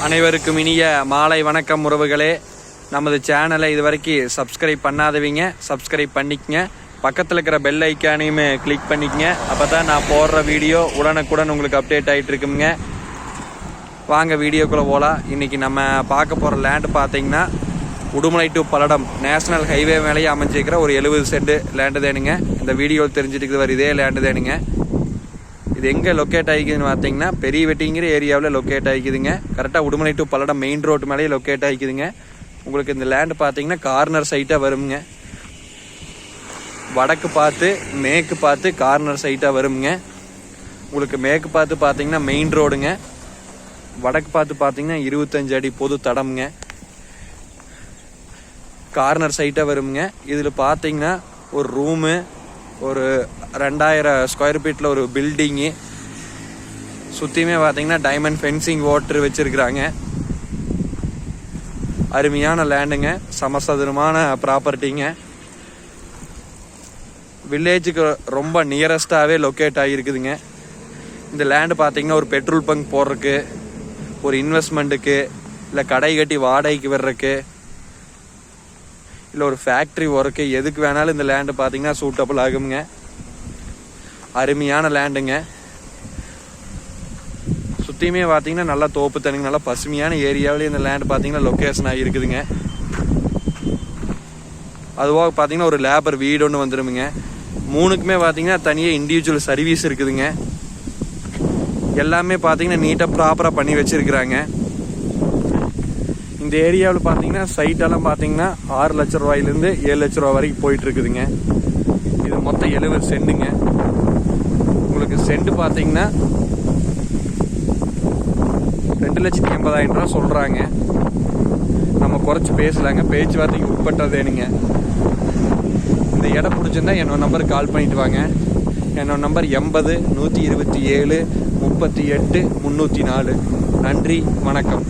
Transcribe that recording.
அனைவருக்கும் இனிய மாலை வணக்கம் உறவுகளே. நமது சேனலை இதுவரைக்கும் சப்ஸ்கிரைப் பண்ணாதவங்க சப்ஸ்கிரைப் பண்ணிக்கங்க. பக்கத்தில் இருக்கிற பெல் ஐக்கானையுமே கிளிக் பண்ணிக்கங்க. அப்போ தான் நான் போடுற வீடியோ உடனுக்குடன் உங்களுக்கு அப்டேட் ஆகிட்டு இருக்குங்க. வாங்க வீடியோக்குள்ளே போகலாம். இன்றைக்கி நம்ம பார்க்க போகிற லேண்டு பார்த்தீங்கன்னா Udumalai to Palladam national highway மேலேயே அமைஞ்சிருக்கிற ஒரு 70 சென்ட் லேண்டு தேனுங்க. இந்த வீடியோ தெரிஞ்சுட்டு வர இதே லேண்டு தேனுங்க. இது எங்கே லொக்கேட் ஆகிக்குதுன்னு பார்த்தீங்கன்னா பெரிய வெட்டிங்கிற ஏரியாவில் லொக்கேட் ஆகிக்குதுங்க. கரெக்டாக Udumalai to Palladam main road மேலேயே லொக்கேட் ஆகிக்குதுங்க. உங்களுக்கு இந்த லேண்டு பார்த்தீங்கன்னா கார்னர் சைட்டாக வருங்க. வடக்கு பார்த்து மேற்கு பார்த்து கார்னர் சைட்டாக வருங்க. உங்களுக்கு மேற்கு பார்த்து பார்த்தீங்கன்னா மெயின் ரோடுங்க. வடக்கு பார்த்து பார்த்தீங்கன்னா 25 அடி பொது தடம்ங்க. கார்னர் சைட்டாக வருங்க. இதில் பார்த்தீங்கன்னா ஒரு ரூமு, ஒரு 2000 ஸ்கொயர் ஃபீட்டில் ஒரு பில்டிங்கு, சுற்றியுமே பார்த்தீங்கன்னா டைமண்ட் ஃபென்சிங் வாட்டர் வச்சுருக்குறாங்க. அருமையான லேண்டுங்க, சமசதுரமான ப்ராப்பர்ட்டிங்க. வில்லேஜுக்கு ரொம்ப நியரஸ்டாகவே லொக்கேட் ஆகிருக்குதுங்க. இந்த லேண்டு பார்த்தீங்கன்னா ஒரு பெட்ரோல் பங்க் போடுறதுக்கு, ஒரு இன்வெஸ்ட்மெண்ட்டுக்கு, இல்லை கடை கட்டி வாடகைக்கு வர்றதுக்கு, இல்லை ஒரு ஃபேக்ட்ரி ஒர்க்கு, எதுக்கு வேணாலும் இந்த லேண்டு பார்த்தீங்கன்னா சூட்டபிள் ஆகுங்க. அருமையான லேண்டுங்க. சுற்றியுமே பார்த்தீங்கன்னா நல்லா தோப்பு தண்ணிங்க, நல்லா பசுமையான ஏரியாவிலே இந்த லேண்டு பார்த்தீங்கன்னா லொக்கேஷன் ஆகிருக்குதுங்க. அதுவாக பார்த்தீங்கன்னா ஒரு லேபர் வீடு ஒன்று வந்துடுமுங்க. மூணுக்குமே பார்த்தீங்கன்னா தனியாக இண்டிவிஜுவல் சர்வீஸ் இருக்குதுங்க. எல்லாமே பார்த்தீங்கன்னா நீட்டாக ப்ராப்பராக பண்ணி வச்சுருக்குறாங்க. இந்த ஏரியாவில் பார்த்தீங்கன்னா சைட்டெல்லாம் பார்த்தீங்கன்னா 6 லட்ச ரூபாயிலேருந்து 7 லட்ச ரூபா வரைக்கும் போயிட்டு இருக்குதுங்க. இது மொத்தம் 70 சென்ட்டுங்க. உங்களுக்கு சென்ட் பார்த்தீங்கன்னா 2,80,000 ரூபா சொல்கிறாங்க. நம்ம குறைச்சி பேசலாங்க, பேச்சுவார்த்தைக்கு உட்பட்டதேனுங்க. இந்த இடம் பிடிச்சிருந்தா என்னோட நம்பருக்கு கால் பண்ணிட்டு வாங்க. என்னோட நம்பர் 80 127 38 304. நன்றி, வணக்கம்.